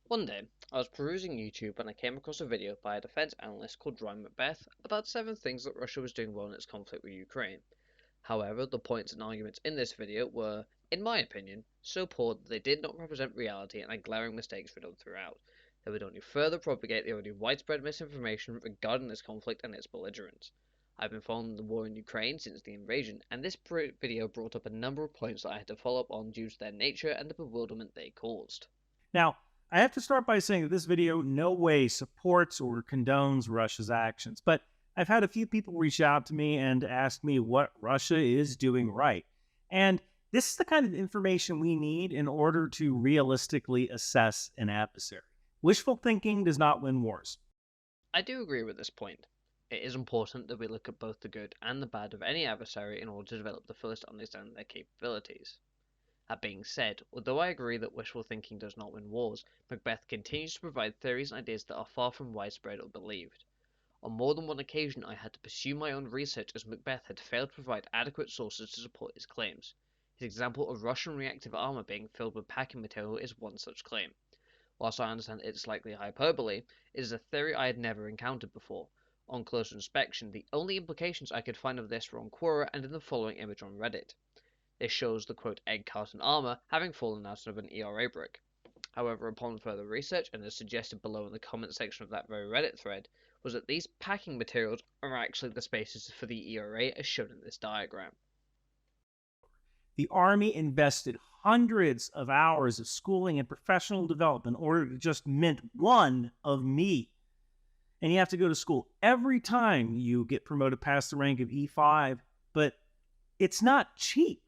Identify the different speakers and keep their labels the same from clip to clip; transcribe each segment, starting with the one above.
Speaker 1: One day, I was perusing YouTube and I came across a video by a defense analyst called Ryan Macbeth about 7 things that Russia was doing well in its conflict with Ukraine. However, the points and arguments in this video were, in my opinion, so poor that they did not represent reality and had glaring mistakes riddled throughout. They would only further propagate the already widespread misinformation regarding this conflict and its belligerents. I've been following the war in Ukraine since the invasion, and this video brought up a number of points that I had to follow up on due to their nature and the bewilderment they caused.
Speaker 2: Now, I have to start by saying that this video no way supports or condones Russia's actions, but I've had a few people reach out to me and ask me what Russia is doing right. And this is the kind of information we need in order to realistically assess an adversary. Wishful thinking does not win wars.
Speaker 1: I do agree with this point. It is important that we look at both the good and the bad of any adversary in order to develop the fullest understanding of their capabilities. That being said, although I agree that wishful thinking does not win wars, Macbeth continues to provide theories and ideas that are far from widespread or believed. On more than one occasion I had to pursue my own research as Macbeth had failed to provide adequate sources to support his claims. His example of Russian reactive armor being filled with packing material is one such claim. Whilst I understand it's likely hyperbole, it is a theory I had never encountered before. On closer inspection, the only implications I could find of this were on Quora and in the following image on Reddit. This shows the quote egg carton armor having fallen out of an ERA brick. However, upon further research, and as suggested below in the comment section of that very Reddit thread, was that these packing materials are actually the spaces for the ERA as shown in this diagram.
Speaker 2: The Army invested hundreds of hours of schooling and professional development in order to just mint one of me. And you have to go to school every time you get promoted past the rank of E5, but it's not cheap.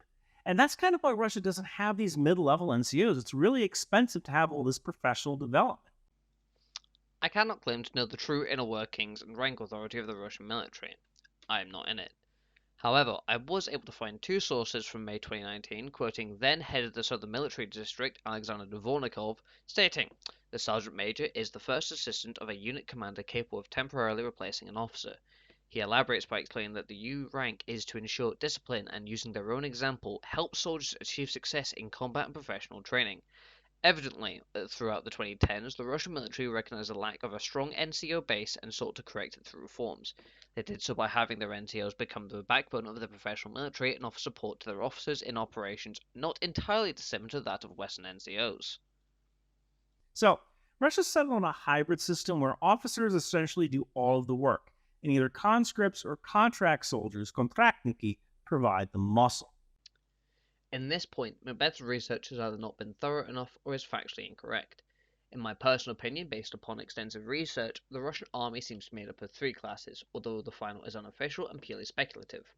Speaker 2: And that's kind of why Russia doesn't have these mid-level NCOs. It's really expensive to have all this professional development.
Speaker 1: I cannot claim to know the true inner workings and rank authority of the Russian military. I am not in it. However, I was able to find 2 sources from May 2019 quoting then head of the Southern Military District, Alexander Dvornikov, stating, "The Sergeant Major is the first assistant of a unit commander capable of temporarily replacing an officer. He elaborates by explaining that the U rank is to ensure discipline and, using their own example, help soldiers achieve success in combat and professional training. Evidently, throughout the 2010s, the Russian military recognized the lack of a strong NCO base and sought to correct it through reforms. They did so by having their NCOs become the backbone of the professional military and offer support to their officers in operations not entirely dissimilar to that of Western NCOs."
Speaker 2: So Russia settled on a hybrid system where officers essentially do all of the work, and either conscripts or contract soldiers, kontraktniki, provide the muscle.
Speaker 1: In this point, Macbeth's research has either not been thorough enough or is factually incorrect. In my personal opinion, based upon extensive research, the Russian army seems to be made up of 3 classes, although the final is unofficial and purely speculative.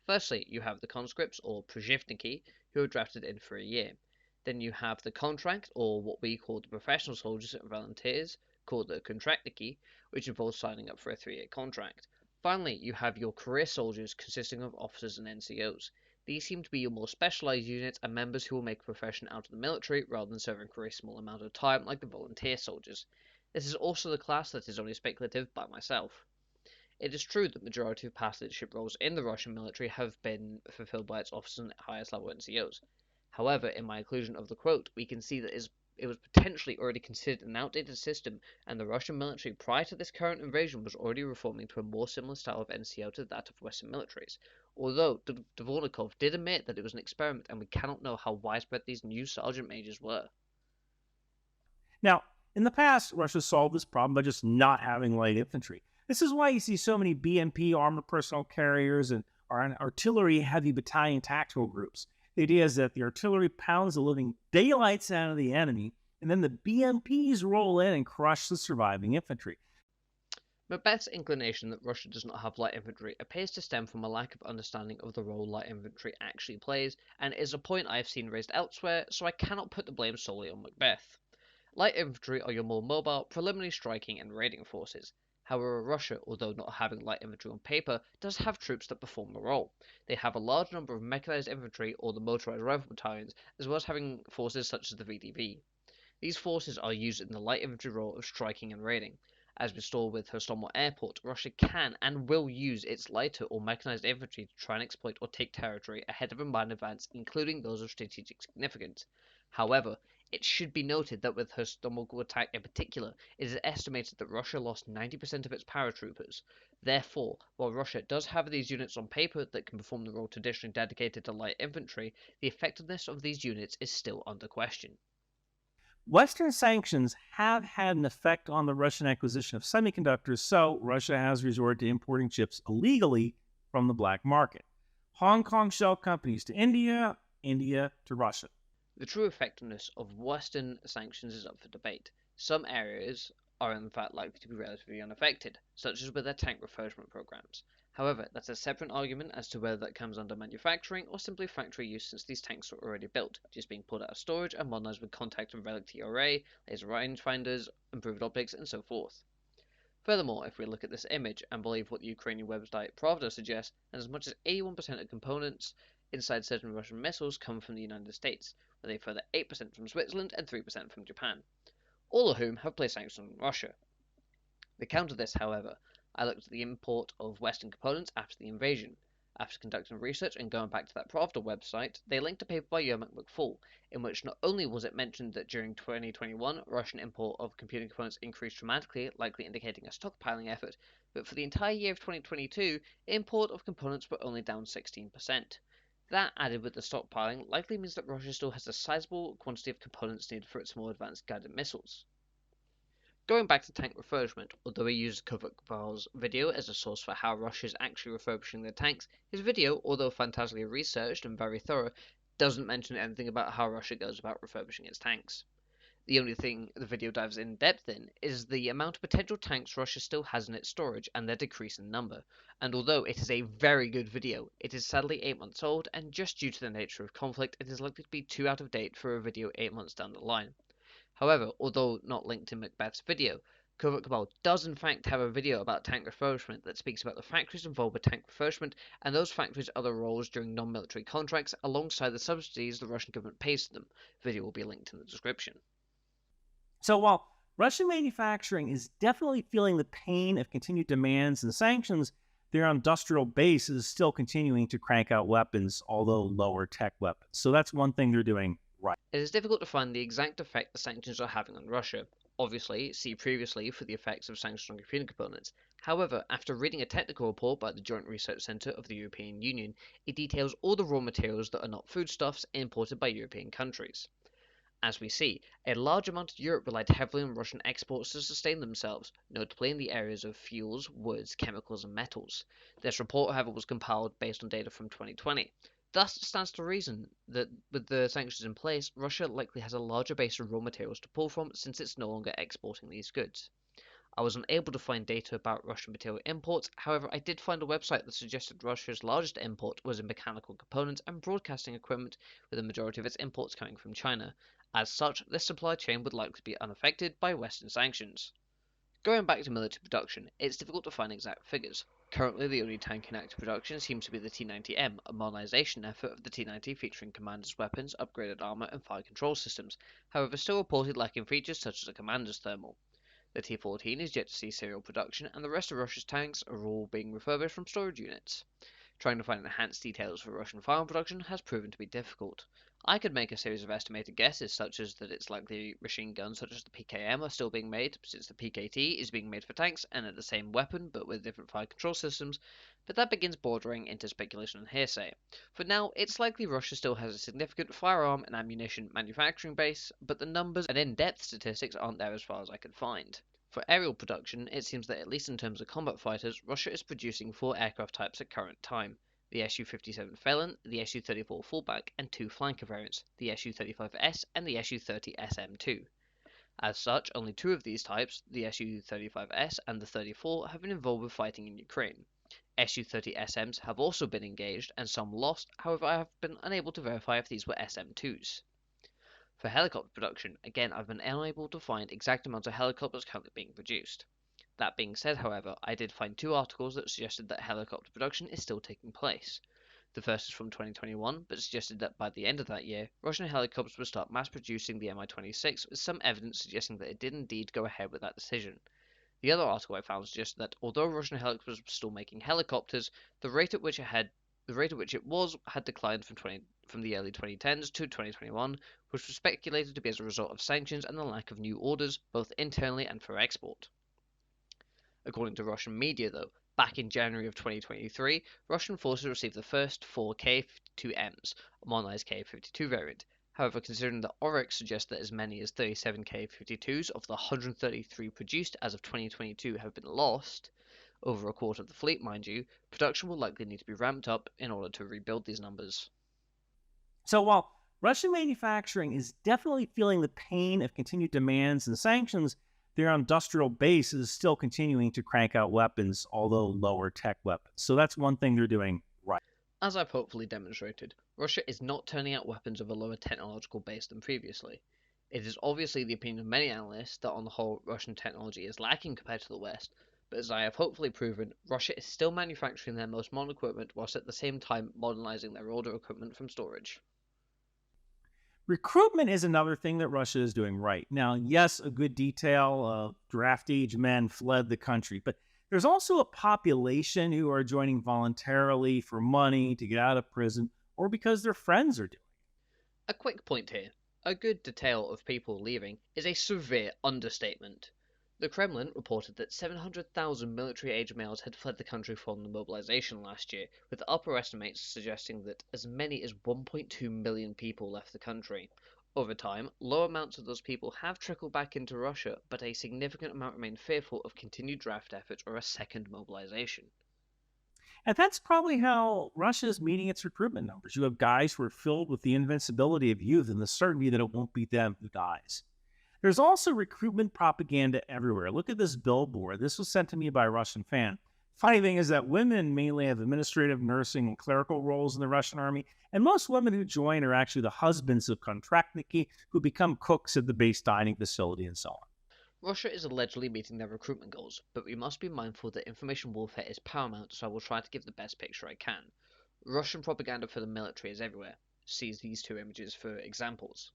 Speaker 1: Firstly, you have the conscripts, or prozhivniki, who are drafted in for a year. Then you have the contract, or what we call the professional soldiers and volunteers, called the kontraktniki, which involves signing up for a 3-year contract. Finally, you have your career soldiers, consisting of officers and NCOs. These seem to be your more specialized units and members who will make a profession out of the military rather than serving for a small amount of time like the volunteer soldiers. This is also the class that is only speculative by myself. It is true that the majority of past leadership roles in the Russian military have been fulfilled by its officers and highest level NCOs. However, in my inclusion of the quote, we can see that it was potentially already considered an outdated system, and the Russian military prior to this current invasion was already reforming to a more similar style of NCO to that of Western militaries. Although Dvornikov did admit that it was an experiment, and we cannot know how widespread these new sergeant majors were.
Speaker 2: Now, in the past, Russia solved this problem by just not having light infantry. This is why you see so many BMP armored personnel carriers and artillery heavy battalion tactical groups. The idea is that the artillery pounds the living daylights out of the enemy, and then the BMPs roll in and crush the surviving infantry.
Speaker 1: Macbeth's inclination that Russia does not have light infantry appears to stem from a lack of understanding of the role light infantry actually plays, and is a point I have seen raised elsewhere, so I cannot put the blame solely on Macbeth. Light infantry are your more mobile, preliminary striking and raiding forces. However, Russia, although not having light infantry on paper, does have troops that perform the role. They have a large number of mechanized infantry or the motorized rifle battalions, as well as having forces such as the VDV. These forces are used in the light infantry role of striking and raiding. As we saw with Hostomel Airport, Russia can and will use its lighter or mechanized infantry to try and exploit or take territory ahead of a mine advance, including those of strategic significance. However, It should be noted that with her Stomogul attack in particular, it is estimated that Russia lost 90% of its paratroopers. Therefore, while Russia does have these units on paper that can perform the role traditionally dedicated to light infantry, the effectiveness of these units is still under question.
Speaker 2: Western sanctions have had an effect on the Russian acquisition of semiconductors, so Russia has resorted to importing chips illegally from the black market. Hong Kong shell companies to India, India to Russia.
Speaker 1: The true effectiveness of Western sanctions is up for debate. Some areas are in fact likely to be relatively unaffected, such as with their tank refurbishment programs. However, that's a separate argument as to whether that comes under manufacturing or simply factory use, since these tanks are already built, just being pulled out of storage and modernized with contact and relic TRA, laser rangefinders, improved optics, and so forth. Furthermore, if we look at this image and believe what the Ukrainian website Pravda suggests, then as much as 81% of components inside certain Russian missiles come from the United States, with a further 8% from Switzerland and 3% from Japan, all of whom have placed sanctions on Russia. To counter this, however, I looked at the import of Western components after the invasion. After conducting research and going back to that Pravda website, they linked a paper by Yermak McFall, in which not only was it mentioned that during 2021 Russian import of computing components increased dramatically, likely indicating a stockpiling effort, but for the entire year of 2022, import of components were only down 16%. That, added with the stockpiling, likely means that Russia still has a sizable quantity of components needed for its more advanced guided missiles. Going back to tank refurbishment, although he used Covert Cabal's video as a source for how Russia is actually refurbishing their tanks, his video, although fantastically researched and very thorough, doesn't mention anything about how Russia goes about refurbishing its tanks. The only thing the video dives in depth in is the amount of potential tanks Russia still has in its storage and their decrease in number. And although it is a very good video, it is sadly 8 months old, and just due to the nature of conflict, it is likely to be too out of date for a video 8 months down the line. However, although not linked in Macbeth's video, Covert Cabal does in fact have a video about tank refurbishment that speaks about the factories involved with tank refurbishment and those factories' other roles during non-military contracts alongside the subsidies the Russian government pays to them. Video will be linked in the description.
Speaker 2: So while Russian manufacturing is definitely feeling the pain of continued demands and sanctions, their industrial base is still continuing to crank out weapons, although lower tech weapons. So that's one thing they're doing right.
Speaker 1: It is difficult to find the exact effect the sanctions are having on Russia. Obviously, see previously for the effects of sanctions on computer components. However, after reading a technical report by the Joint Research Centre of the European Union, it details all the raw materials that are not foodstuffs imported by European countries. As we see, a large amount of Europe relied heavily on Russian exports to sustain themselves, notably in the areas of fuels, woods, chemicals, and metals. This report, however, was compiled based on data from 2020. Thus, it stands to reason that with the sanctions in place, Russia likely has a larger base of raw materials to pull from since it's no longer exporting these goods. I was unable to find data about Russian material imports, however, I did find a website that suggested Russia's largest import was in mechanical components and broadcasting equipment, with the majority of its imports coming from China. As such, this supply chain would likely be unaffected by Western sanctions. Going back to military production, it's difficult to find exact figures. Currently, the only tank in active production seems to be the T-90M, a modernization effort of the T-90 featuring commander's weapons, upgraded armor, and fire control systems, however still reported lacking features such as a commander's thermal. The T-14 is yet to see serial production, and the rest of Russia's tanks are all being refurbished from storage units. Trying to find enhanced details for Russian firearm production has proven to be difficult. I could make a series of estimated guesses, such as that it's likely machine guns such as the PKM are still being made, since the PKT is being made for tanks and at the same weapon but with different fire control systems, but that begins bordering into speculation and hearsay. For now, it's likely Russia still has a significant firearm and ammunition manufacturing base, but the numbers and in-depth statistics aren't there as far as I could find. For aerial production, it seems that at least in terms of combat fighters, Russia is producing 4 aircraft types at current time: the Su-57 Felon, the Su-34 Fullback, and 2 flanker variants, the Su-35S and the Su-30 SM-2. As such, only 2 of these types, the Su-35S and the 34, have been involved with fighting in Ukraine. Su-30 SMs have also been engaged, and some lost, however I have been unable to verify if these were SM-2s. For helicopter production, again I've been unable to find exact amounts of helicopters currently being produced. That being said, however, I did find 2 articles that suggested that helicopter production is still taking place. The first is from 2021, but suggested that by the end of that year, Russian helicopters would start mass producing the Mi-26, with some evidence suggesting that it did indeed go ahead with that decision. The other article I found suggested that although Russian helicopters were still making helicopters, the rate at which it was had declined from the early 2010s to 2021, which was speculated to be as a result of sanctions and the lack of new orders, both internally and for export. According to Russian media, though, back in January of 2023, Russian forces received the first 4 K-52Ms, a modernized K-52 variant. However, considering that Oryx suggests that as many as 37 K-52s of the 133 produced as of 2022 have been lost, over a quarter of the fleet, mind you, production will likely need to be ramped up in order to rebuild these numbers.
Speaker 2: So while Russian manufacturing is definitely feeling the pain of continued demands and sanctions, their industrial base is still continuing to crank out weapons, although lower tech weapons. So that's one thing they're doing right.
Speaker 1: As I've hopefully demonstrated, Russia is not turning out weapons of a lower technological base than previously. It is obviously the opinion of many analysts that on the whole Russian technology is lacking compared to the West, but as I have hopefully proven, Russia is still manufacturing their most modern equipment whilst at the same time modernizing their older equipment from storage.
Speaker 2: Recruitment is another thing that Russia is doing right. Now, yes, a good detail of draft age men fled the country, but there's also a population who are joining voluntarily for money, to get out of prison, or because their friends are doing
Speaker 1: A quick point here. A good detail of people leaving is a severe understatement. The Kremlin reported that 700,000 military-age males had fled the country from the mobilization last year, with upper estimates suggesting that as many as 1.2 million people left the country. Over time, low amounts of those people have trickled back into Russia, but a significant amount remain fearful of continued draft efforts or a second mobilization.
Speaker 2: And that's probably how Russia is meeting its recruitment numbers. You have guys who are filled with the invincibility of youth and the certainty that it won't be them who dies. There's also recruitment propaganda everywhere. Look at this billboard. This was sent to me by a Russian fan. Funny thing is that women mainly have administrative, nursing, and clerical roles in the Russian army, and most women who join are actually the husbands of kontraktniki who become cooks at the base dining facility and so on.
Speaker 1: Russia is allegedly meeting their recruitment goals, but we must be mindful that information warfare is paramount, so I will try to give the best picture I can. Russian propaganda for the military is everywhere. See these two images for examples.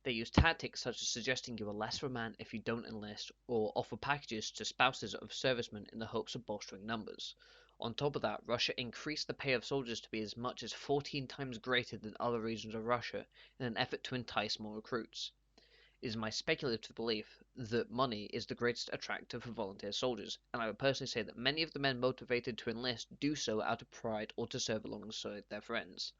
Speaker 1: They use tactics such as suggesting you are less of a man if you don't enlist, or offer packages to spouses of servicemen in the hopes of bolstering numbers. On top of that, Russia increased the pay of soldiers to be as much as 14 times greater than other regions of Russia in an effort to entice more recruits. It is my speculative belief that money is the greatest attractor for volunteer soldiers, and I would personally say that many of the men motivated to enlist do so out of pride or to serve alongside their friends.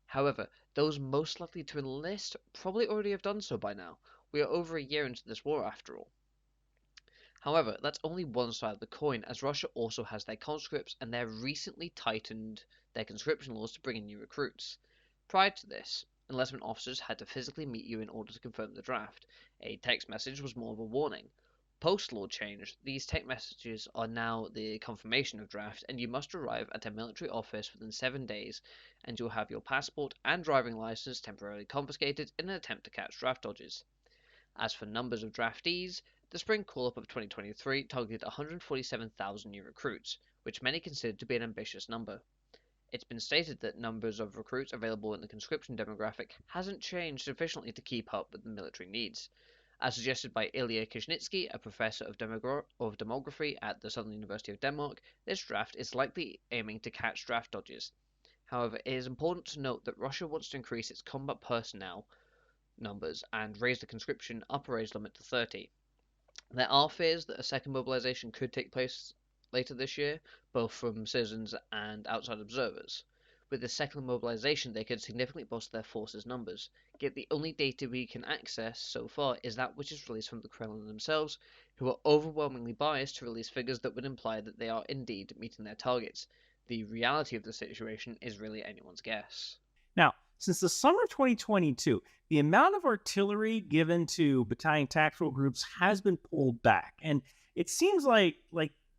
Speaker 1: However, those most likely to enlist probably already have done so by now. We are over a year into this war after all. However, that's only one side of the coin, as Russia also has their conscripts and they have recently tightened their conscription laws to bring in new recruits. Prior to this, enlistment officers had to physically meet you in order to confirm the draft. A text message was more of a warning. Post law change, these text messages are now the confirmation of draft, and you must arrive at a military office within 7 days, and you'll have your passport and driving license temporarily confiscated in an attempt to catch draft dodges. As for numbers of draftees, the spring call-up of 2023 targeted 147,000 new recruits, which many considered to be an ambitious number. It's been stated that numbers of recruits available in the conscription demographic hasn't changed sufficiently to keep up with the military needs. As suggested by Ilya Kishnitsky, a professor of demography at the Southern University of Denmark, this draft is likely aiming to catch draft dodges. However, it is important to note that Russia wants to increase its combat personnel numbers and raise the conscription upper age limit to 30. There are fears that a second mobilization could take place later this year, both from citizens and outside observers. With this second mobilization, they could significantly bolster their forces' numbers, yet the only data we can access so far is that which is released from the Kremlin themselves, who are overwhelmingly biased to release figures that would imply that they are indeed meeting their targets. The reality of the situation is really anyone's guess.
Speaker 2: Now, since the summer of 2022, the amount of artillery given to battalion tactical groups has been pulled back. And it seems like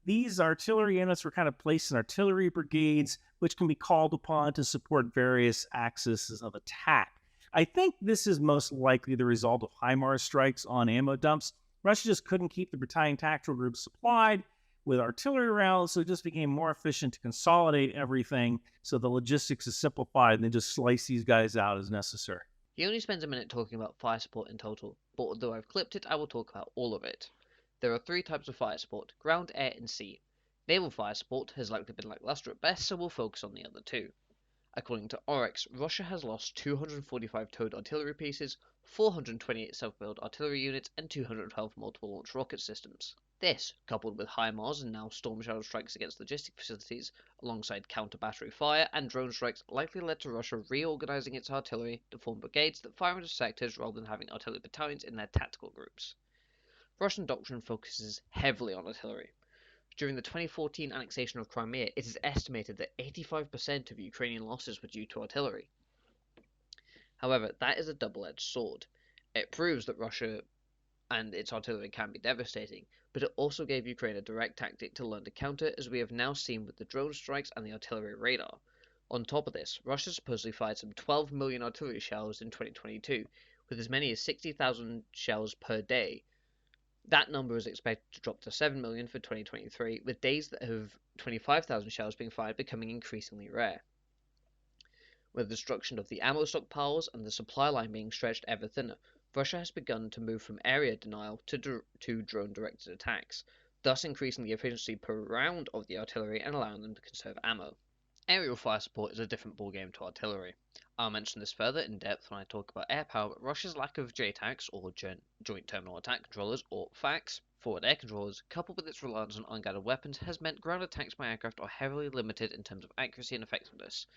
Speaker 2: these artillery units were kind of placed in artillery brigades, which can be called upon to support various axes of attack. I think this is most likely the result of HIMARS strikes on ammo dumps. Russia just couldn't keep the battalion tactical groups supplied with artillery rounds, so it just became more efficient to consolidate everything so the logistics is simplified and then just slice these guys out as necessary.
Speaker 1: He only spends a minute talking about fire support in total, but although I've clipped it, I will talk about all of it. There are three types of fire support: ground, air, and sea. Naval fire support has likely been lackluster at best, so we'll focus on the other two. According to Oryx, Russia has lost 245 towed artillery pieces, 428 self-built artillery units, and 212 multiple-launch rocket systems. This, coupled with HIMARS and now Storm Shadow strikes against logistic facilities, alongside counter-battery fire and drone strikes, likely led to Russia reorganizing its artillery to form brigades that fire into sectors rather than having artillery battalions in their tactical groups. Russian doctrine focuses heavily on artillery. During the 2014 annexation of Crimea, it is estimated that 85% of Ukrainian losses were due to artillery. However, that is a double-edged sword. It proves that Russia and its artillery can be devastating, but it also gave Ukraine a direct tactic to learn to counter, as we have now seen with the drone strikes and the artillery radar. On top of this, Russia supposedly fired some 12 million artillery shells in 2022, with as many as 60,000 shells per day. That number is expected to drop to 7 million for 2023, with days that have 25,000 shells being fired becoming increasingly rare. With the destruction of the ammo stockpiles and the supply line being stretched ever thinner, Russia has begun to move from area denial to drone-directed attacks, thus increasing the efficiency per round of the artillery and allowing them to conserve ammo. Aerial fire support is a different ballgame to artillery. I'll mention this further in depth when I talk about air power, but Russia's lack of JTACs, or Joint Terminal Attack Controllers, or FACs, forward air controllers, coupled with its reliance on unguided weapons, has meant ground attacks by aircraft are heavily limited in terms of accuracy and effectiveness.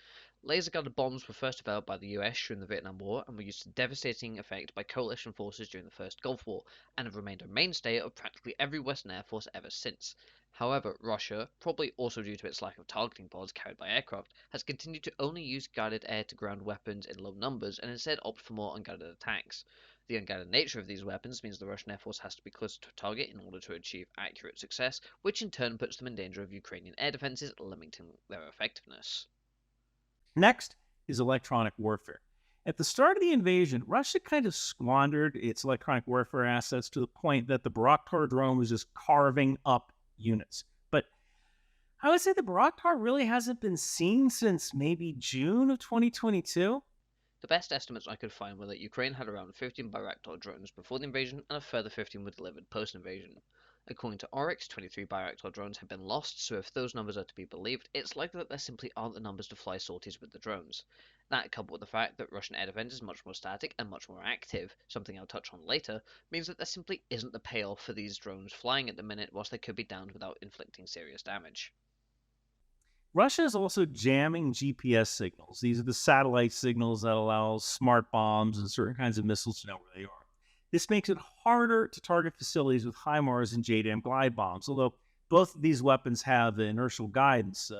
Speaker 1: Laser-guided bombs were first developed by the US during the Vietnam War and were used to devastating effect by coalition forces during the First Gulf War, and have remained a mainstay of practically every Western Air Force ever since. However, Russia, probably also due to its lack of targeting pods carried by aircraft, has continued to only use guided air-to-ground weapons in low numbers and instead opt for more unguided attacks. The unguided nature of these weapons means the Russian Air Force has to be closer to a target in order to achieve accurate success, which in turn puts them in danger of Ukrainian air defenses, limiting their effectiveness.
Speaker 2: Next is electronic warfare. At the start of the invasion, Russia kind of squandered its electronic warfare assets to the point that the Bayraktar drone was just carving up units. But I would say the Bayraktar really hasn't been seen since maybe June of 2022.
Speaker 1: The best estimates I could find were that Ukraine had around 15 Bayraktar drones before the invasion and a further 15 were delivered post-invasion. According to Oryx, 23 Bayraktar drones have been lost, so if those numbers are to be believed, it's likely that there simply aren't the numbers to fly sorties with the drones. That, coupled with the fact that Russian air defense is much more static and much more active, something I'll touch on later, means that there simply isn't the payoff for these drones flying at the minute whilst they could be downed without inflicting serious damage.
Speaker 2: Russia is also jamming GPS signals. These are the satellite signals that allow smart bombs and certain kinds of missiles to know where they are. This makes it harder to target facilities with HIMARS and JDAM glide bombs, although both of these weapons have inertial guidance.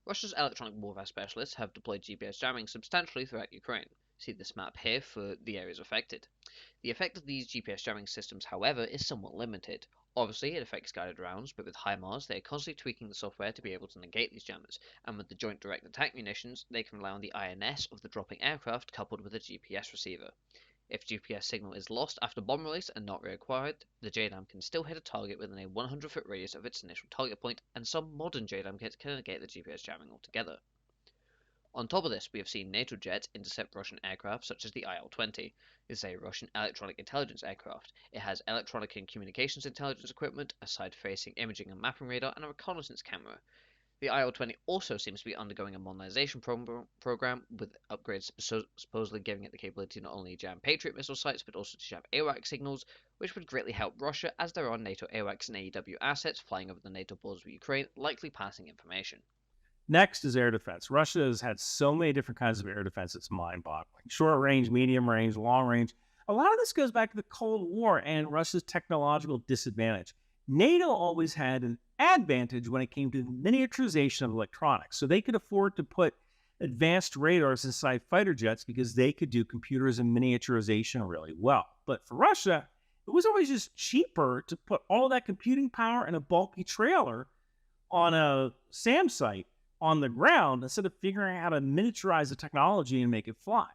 Speaker 1: Russia's electronic warfare specialists have deployed GPS jamming substantially throughout Ukraine. See this map here for the areas affected. The effect of these GPS jamming systems, however, is somewhat limited. Obviously, it affects guided rounds, but with HIMARS, they are constantly tweaking the software to be able to negate these jammers, and with the Joint Direct Attack munitions, they can rely on the INS of the dropping aircraft coupled with a GPS receiver. If GPS signal is lost after bomb release and not reacquired, the JDAM can still hit a target within a 100-foot radius of its initial target point, and some modern JDAM kits can negate the GPS jamming altogether. On top of this, we have seen NATO jets intercept Russian aircraft such as the IL-20. This is a Russian electronic intelligence aircraft. It has electronic and communications intelligence equipment, a side-facing imaging and mapping radar, and a reconnaissance camera. The IL-20 also seems to be undergoing a modernization program, with upgrades supposedly giving it the capability to not only jam Patriot missile sites, but also to jam AWACS signals, which would greatly help Russia, as there are NATO AWACS and AEW assets flying over the NATO borders with Ukraine, likely passing information.
Speaker 2: Next is air defense. Russia has had so many different kinds of air defense, it's mind-boggling. Short range, medium range, long range. A lot of this goes back to the Cold War and Russia's technological disadvantage. NATO always had an advantage when it came to the miniaturization of electronics, so they could afford to put advanced radars inside fighter jets because they could do computers and miniaturization really well. But for Russia, it was always just cheaper to put all that computing power in a bulky trailer on a SAM site on the ground instead of figuring out how to miniaturize the technology and make it fly.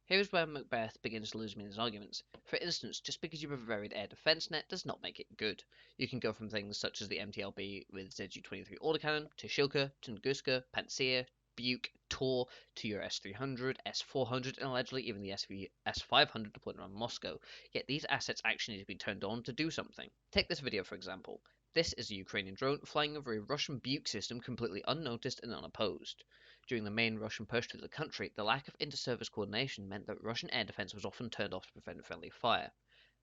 Speaker 1: Here's where Macbeth begins to lose me in his arguments. For instance, just because you have a varied air defense net does not make it good. You can go from things such as the MTLB with ZU-23 autocannon, to Shilka, Tunguska, Pantsir, Buk, Tor, to your S-300, S-400, and allegedly even the S-500 deployed around Moscow. Yet these assets actually need to be turned on to do something. Take this video for example. This is a Ukrainian drone flying over a Russian Buk system completely unnoticed and unopposed. During the main Russian push through the country, the lack of inter-service coordination meant that Russian air defense was often turned off to prevent friendly fire.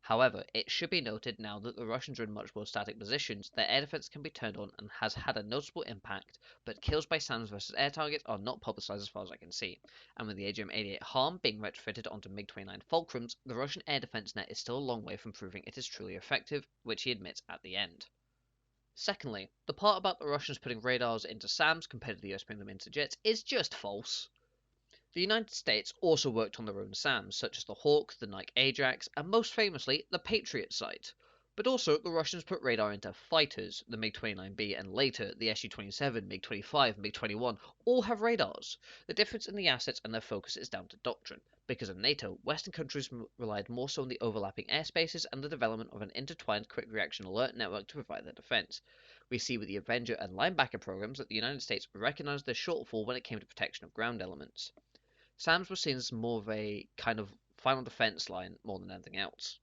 Speaker 1: However, it should be noted now that the Russians are in much more static positions, their air defense can be turned on and has had a noticeable impact, but kills by SAMs versus air targets are not publicized as far as I can see. And with the AGM-88 Harm being retrofitted onto MiG-29 Fulcrums, the Russian air defense net is still a long way from proving it is truly effective, which he admits at the end. Secondly, the part about the Russians putting radars into SAMs compared to the US putting them into jets is just false. The United States also worked on their own SAMs, such as the Hawk, the Nike Ajax, and most famously, the Patriot sight. But also, the Russians put radar into fighters, the MiG-29B and later, the Su-27, MiG-25, MiG-21, all have radars. The difference in the assets and their focus is down to doctrine. Because of NATO, Western countries relied more so on the overlapping airspaces and the development of an intertwined quick reaction alert network to provide their defense. We see with the Avenger and Linebacker programs that the United States recognized their shortfall when it came to protection of ground elements. SAMs were seen as more of a kind of final defense line more than anything else.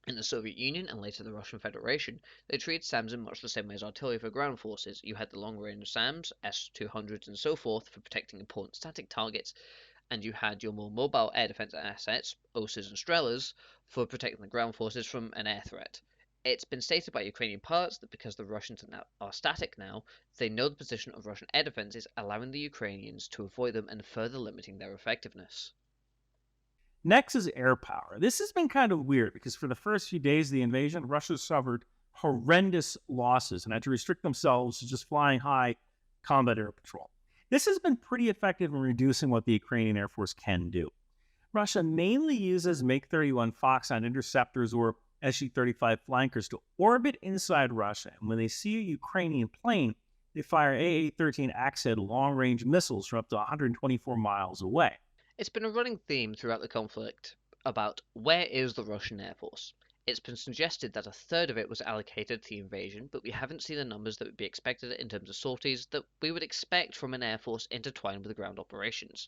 Speaker 1: In the Soviet Union and later the Russian Federation, they treated SAMs in much the same way as artillery for ground forces. You had the long-range SAMs, S-200s and so forth, for protecting important static targets, and you had your more mobile air defense assets, OSAs and Strelas, for protecting the ground forces from an air threat. It's been stated by Ukrainian pilots that because the Russians are static now, they know the position of Russian air defenses, allowing the Ukrainians to avoid them and further limiting their effectiveness.
Speaker 2: Next is air power. This has been kind of weird because for the first few days of the invasion, Russia suffered horrendous losses and had to restrict themselves to just flying high combat air patrol. This has been pretty effective in reducing what the Ukrainian Air Force can do. Russia mainly uses MiG-31 Foxhound interceptors or Su-35 flankers to orbit inside Russia, and when they see a Ukrainian plane, they fire AA-13 Axe-Head long-range missiles from up to 124 miles away.
Speaker 1: It's been a running theme throughout the conflict about where is the Russian Air Force. It's been suggested that a third of it was allocated to the invasion, but we haven't seen the numbers that would be expected in terms of sorties that we would expect from an air force intertwined with the ground operations.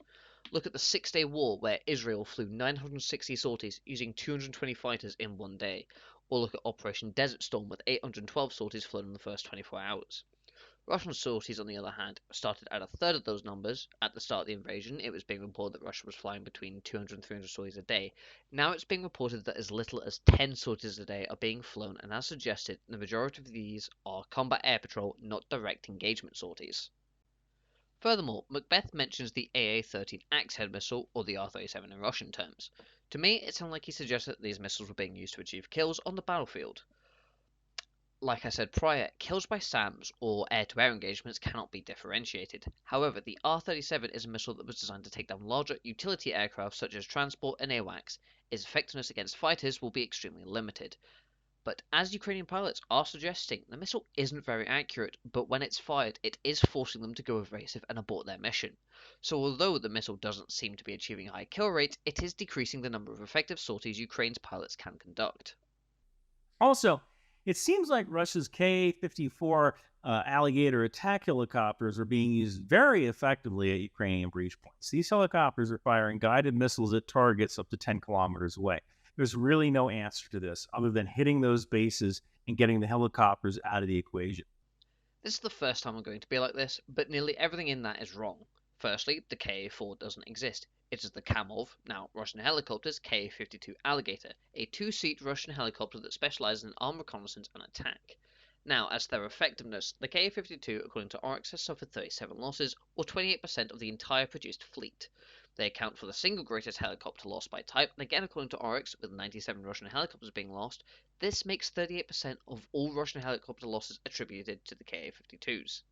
Speaker 1: Look at the 6-day war where Israel flew 960 sorties using 220 fighters in one day, or look at Operation Desert Storm with 812 sorties flown in the first 24 hours. Russian sorties, on the other hand, started at a third of those numbers. At the start of the invasion, it was being reported that Russia was flying between 200 and 300 sorties a day. Now it's being reported that as little as 10 sorties a day are being flown, and as suggested, the majority of these are combat air patrol, not direct engagement sorties. Furthermore, Macbeth mentions the AA-13 Axe-Head missile, or the R-37 in Russian terms. To me, it sounded like he suggested that these missiles were being used to achieve kills on the battlefield. Like I said prior, kills by SAMs or air-to-air engagements cannot be differentiated. However, the R-37 is a missile that was designed to take down larger utility aircraft such as transport and AWACS. Its effectiveness against fighters will be extremely limited. But as Ukrainian pilots are suggesting, the missile isn't very accurate, but when it's fired, it is forcing them to go evasive and abort their mission. So although the missile doesn't seem to be achieving high kill rates, it is decreasing the number of effective sorties Ukraine's pilots can conduct.
Speaker 2: Also, it seems like Russia's Ka-54 Alligator attack helicopters are being used very effectively at Ukrainian breach points. These helicopters are firing guided missiles at targets up to 10 kilometers away. There's really no answer to this other than hitting those bases and getting the helicopters out of the equation.
Speaker 1: This is the first time I'm going to be like this, but nearly everything in that is wrong. Firstly, the Ka-4 doesn't exist. It is the Kamov, now Russian helicopters, Ka-52 Alligator, a two-seat Russian helicopter that specializes in armed reconnaissance and attack. Now, as to their effectiveness, the Ka-52, according to Oryx, has suffered 37 losses, or 28% of the entire produced fleet. They account for the single greatest helicopter loss by type, and again according to Oryx, with 97 Russian helicopters being lost, this makes 38% of all Russian helicopter losses attributed to the Ka-52s.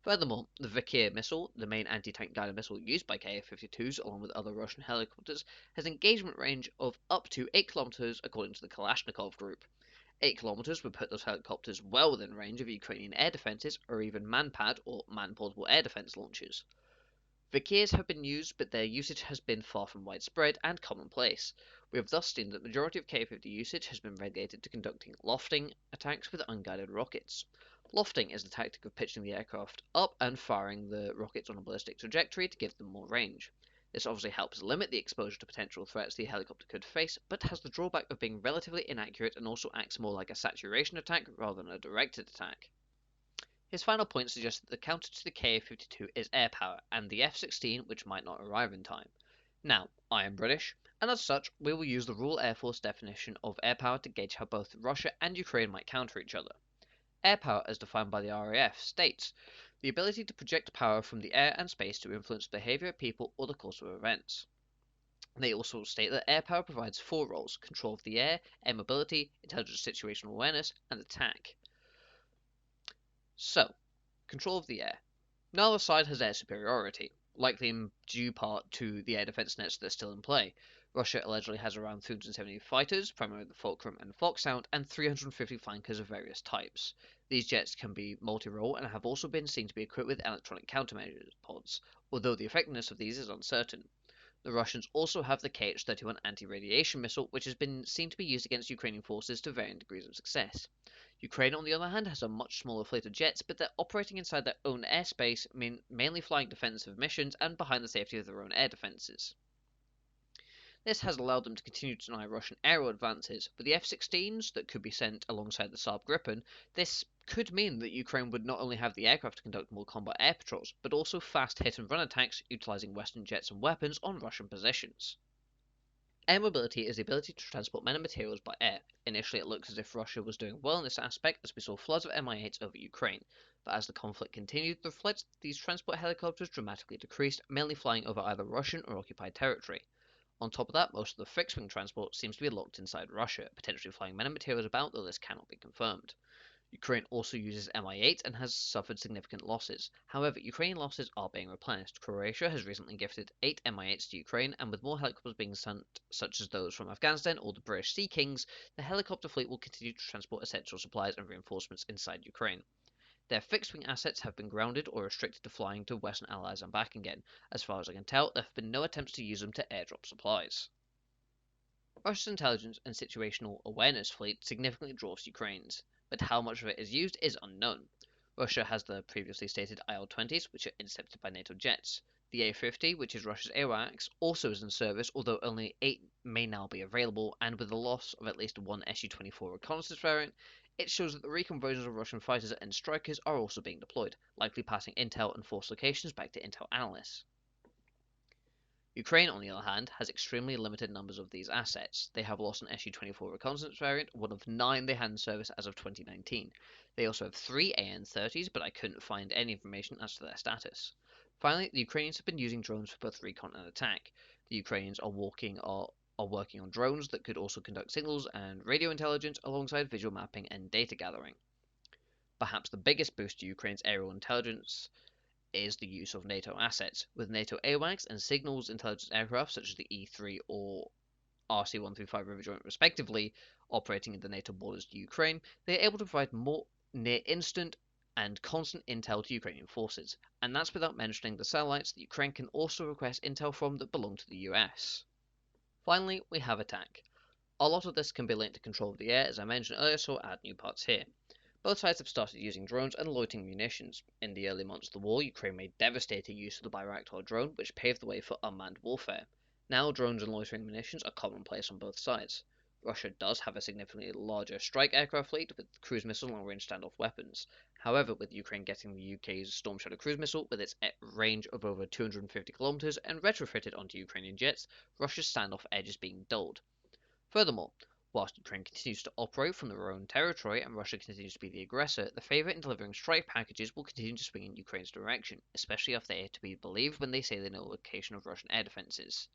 Speaker 1: Furthermore, the Vikir missile, the main anti-tank guided missile used by Ka-52s along with other Russian helicopters, has an engagement range of up to 8 kilometers according to the Kalashnikov group. 8 kilometers would put those helicopters well within range of Ukrainian air defenses or even MANPAD or man-portable air defense launchers. Vikirs have been used, but their usage has been far from widespread and commonplace. We have thus seen that the majority of Ka-50 usage has been relegated to conducting lofting attacks with unguided rockets. Lofting is the tactic of pitching the aircraft up and firing the rockets on a ballistic trajectory to give them more range. This obviously helps limit the exposure to potential threats the helicopter could face, but has the drawback of being relatively inaccurate and also acts more like a saturation attack rather than a directed attack. His final point suggests that the counter to the Ka-52 is air power, and the F-16, which might not arrive in time. Now, I am British, and as such, we will use the Royal Air Force definition of air power to gauge how both Russia and Ukraine might counter each other. Air power, as defined by the RAF, states the ability to project power from the air and space to influence behavior of people or the course of events. They also state that air power provides four roles: control of the air mobility, intelligent situational awareness, and attack. So, control of the air. Neither side has air superiority, likely in due part to the air defense nets that are still in play. Russia allegedly has around 370 fighters, primarily the Fulcrum and Foxhound, and 350 flankers of various types. These jets can be multi-role and have also been seen to be equipped with electronic countermeasures pods, although the effectiveness of these is uncertain. The Russians also have the Kh-31 anti-radiation missile, which has been seen to be used against Ukrainian forces to varying degrees of success. Ukraine, on the other hand, has a much smaller fleet of jets, but they're operating inside their own airspace, mainly flying defensive missions and behind the safety of their own air defences. This has allowed them to continue to deny Russian aerial advances. With the F-16s that could be sent alongside the Saab Gripen, this could mean that Ukraine would not only have the aircraft to conduct more combat air patrols, but also fast hit-and-run attacks utilizing Western jets and weapons on Russian positions. Air mobility is the ability to transport men and materials by air. Initially, it looks as if Russia was doing well in this aspect, as we saw floods of Mi-8s over Ukraine. But as the conflict continued, the flights of these transport helicopters dramatically decreased, mainly flying over either Russian or occupied territory. On top of that, most of the fixed-wing transport seems to be locked inside Russia, potentially flying men and materials about, though this cannot be confirmed. Ukraine also uses Mi-8 and has suffered significant losses. However, Ukrainian losses are being replenished. Croatia has recently gifted 8 Mi-8s to Ukraine, and with more helicopters being sent, such as those from Afghanistan or the British Sea Kings, the helicopter fleet will continue to transport essential supplies and reinforcements inside Ukraine. Their fixed-wing assets have been grounded or restricted to flying to Western allies and back again. As far as I can tell, there have been no attempts to use them to airdrop supplies. Russia's intelligence and situational awareness fleet significantly dwarfs Ukraine's, but how much of it is used is unknown. Russia has the previously stated IL-20s, which are intercepted by NATO jets. The A-50, which is Russia's AWACS, also is in service, although only 8 may now be available, and with the loss of at least one Su-24 reconnaissance variant, it shows that the recon versions of Russian fighters and strikers are also being deployed, likely passing intel and force locations back to intel analysts. Ukraine, on the other hand, has extremely limited numbers of these assets. They have lost an Su-24 reconnaissance variant, one of 9 they had in service as of 2019. They also have 3 AN-30s, but I couldn't find any information as to their status. Finally, the Ukrainians have been using drones for both recon and attack. The Ukrainians are working on drones that could also conduct signals and radio intelligence alongside visual mapping and data gathering. Perhaps the biggest boost to Ukraine's aerial intelligence is the use of NATO assets. With NATO AWACS and signals intelligence aircraft such as the E-3 or RC-135 River Joint respectively, operating in the NATO borders to Ukraine, they are able to provide more near instant and constant intel to Ukrainian forces, and that's without mentioning the satellites that Ukraine can also request intel from that belong to the US. Finally, we have attack. A lot of this can be linked to control of the air, as I mentioned earlier, so I'll add new parts here. Both sides have started using drones and loitering munitions. In the early months of the war, Ukraine made devastating use of the Bayraktar drone, which paved the way for unmanned warfare. Now, drones and loitering munitions are commonplace on both sides. Russia does have a significantly larger strike aircraft fleet with cruise missile and long-range standoff weapons. However, with Ukraine getting the UK's Storm Shadow cruise missile with its range of over 250 kilometers and retrofitted onto Ukrainian jets, Russia's standoff edge is being dulled. Furthermore, whilst Ukraine continues to operate from their own territory and Russia continues to be the aggressor, the favour in delivering strike packages will continue to swing in Ukraine's direction, especially if they are to be believed when they say they know the location of Russian air defences.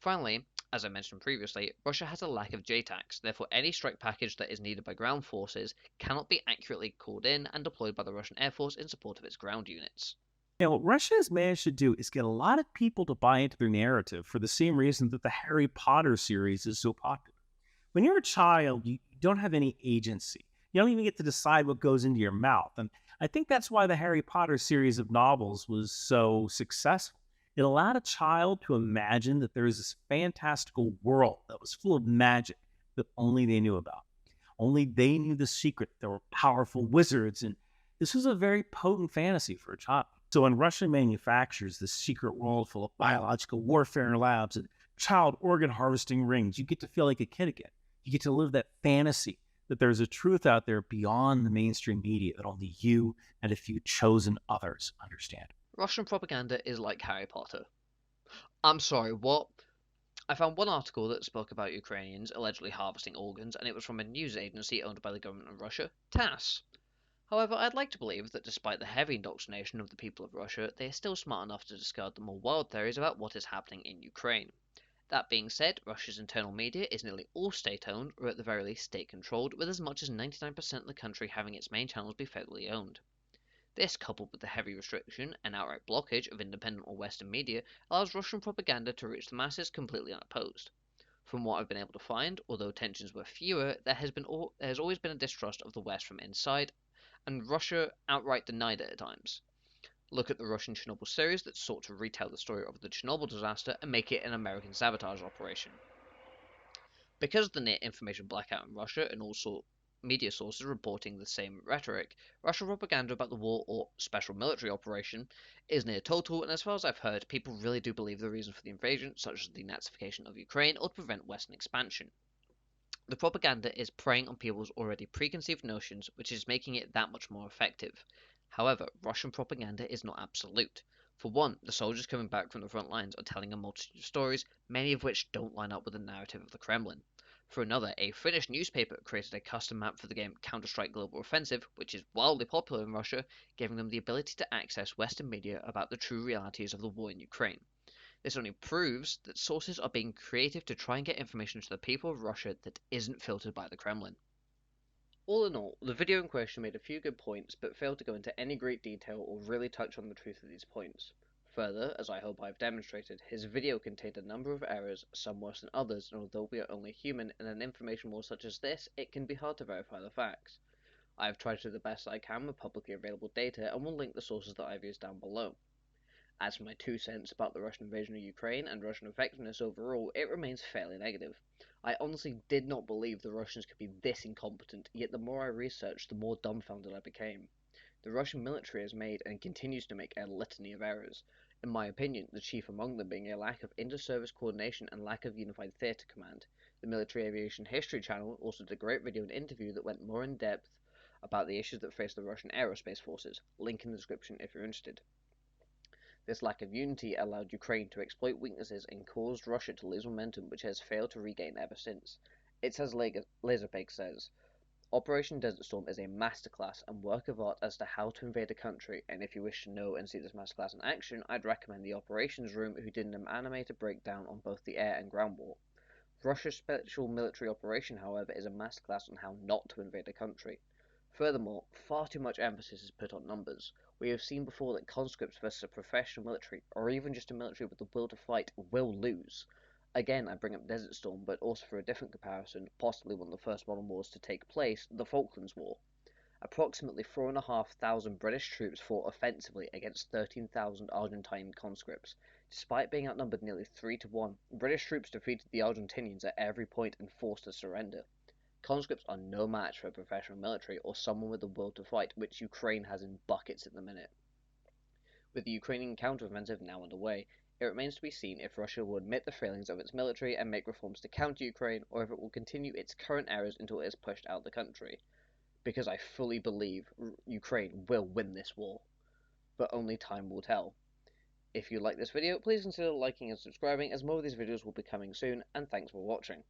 Speaker 1: Finally, as I mentioned previously, Russia has a lack of JTACs, therefore any strike package that is needed by ground forces cannot be accurately called in and deployed by the Russian Air Force in support of its ground units.
Speaker 2: Now, what Russia has managed to do is get a lot of people to buy into their narrative for the same reason that the Harry Potter series is so popular. When you're a child, you don't have any agency. You don't even get to decide what goes into your mouth. And I think that's why the Harry Potter series of novels was so successful. It allowed a child to imagine that there is this fantastical world that was full of magic that only they knew about. Only they knew the secret. There were powerful wizards, and this was a very potent fantasy for a child. So when Russia manufactures this secret world full of biological warfare labs and child organ harvesting rings, you get to feel like a kid again. You get to live that fantasy that there's a truth out there beyond the mainstream media that only you and a few chosen others understand.
Speaker 1: Russian propaganda is like Harry Potter. I'm sorry, what? I found one article that spoke about Ukrainians allegedly harvesting organs, and it was from a news agency owned by the government of Russia, TASS. However, I'd like to believe that despite the heavy indoctrination of the people of Russia, they are still smart enough to discard the more wild theories about what is happening in Ukraine. That being said, Russia's internal media is nearly all state-owned, or at the very least state-controlled, with as much as 99% of the country having its main channels be federally owned. This, coupled with the heavy restriction and outright blockage of independent or Western media, allows Russian propaganda to reach the masses completely unopposed. From what I've been able to find, although tensions were fewer, there has always been a distrust of the West from inside, and Russia outright denied it at times. Look at the Russian Chernobyl series that sought to retell the story of the Chernobyl disaster and make it an American sabotage operation. Because of the near information blackout in Russia and all media sources reporting the same rhetoric, Russian propaganda about the war or special military operation is near total, and as far as I've heard, people really do believe the reason for the invasion, such as the Nazification of Ukraine or to prevent Western expansion. The propaganda is preying on people's already preconceived notions, which is making it that much more effective. However, Russian propaganda is not absolute. For one, the soldiers coming back from the front lines are telling a multitude of stories, many of which don't line up with the narrative of the Kremlin. For another, a Finnish newspaper created a custom map for the game Counter-Strike Global Offensive, which is wildly popular in Russia, giving them the ability to access Western media about the true realities of the war in Ukraine. This only proves that sources are being creative to try and get information to the people of Russia that isn't filtered by the Kremlin. All in all, the video in question made a few good points, but failed to go into any great detail or really touch on the truth of these points. Further, as I hope I've demonstrated, his video contained a number of errors, some worse than others, and although we are only human in an information war such as this, it can be hard to verify the facts. I have tried to do the best I can with publicly available data, and will link the sources that I've used down below. As for my 2 cents about the Russian invasion of Ukraine and Russian effectiveness overall, it remains fairly negative. I honestly did not believe the Russians could be this incompetent, yet the more I researched, the more dumbfounded I became. The Russian military has made and continues to make a litany of errors, in my opinion, the chief among them being a lack of inter-service coordination and lack of unified theatre command. The Military Aviation History channel also did a great video and interview that went more in depth about the issues that face the Russian aerospace forces. Link in the description if you're interested. This lack of unity allowed Ukraine to exploit weaknesses and caused Russia to lose momentum, which it has failed to regain ever since. It's as Laserpeg says, Operation Desert Storm is a masterclass and work of art as to how to invade a country, and if you wish to know and see this masterclass in action, I'd recommend the Operations Room, who did an animated breakdown on both the air and ground war. Russia's special military operation, however, is a masterclass on how not to invade a country. Furthermore, far too much emphasis is put on numbers. We have seen before that conscripts versus a professional military, or even just a military with the will to fight, will lose. Again, I bring up Desert Storm, but also for a different comparison, possibly one of the first modern wars to take place, the Falklands War. Approximately 4,500 British troops fought offensively against 13,000 Argentine conscripts. Despite being outnumbered nearly 3 to 1, British troops defeated the Argentinians at every point and forced a surrender. Conscripts are no match for a professional military or someone with the will to fight, which Ukraine has in buckets at the minute. With the Ukrainian counteroffensive now underway, it remains to be seen if Russia will admit the failings of its military and make reforms to counter Ukraine, or if it will continue its current errors until it is pushed out of the country. Because I fully believe Ukraine will win this war, but only time will tell. If you like this video, please consider liking and subscribing, as more of these videos will be coming soon, and thanks for watching.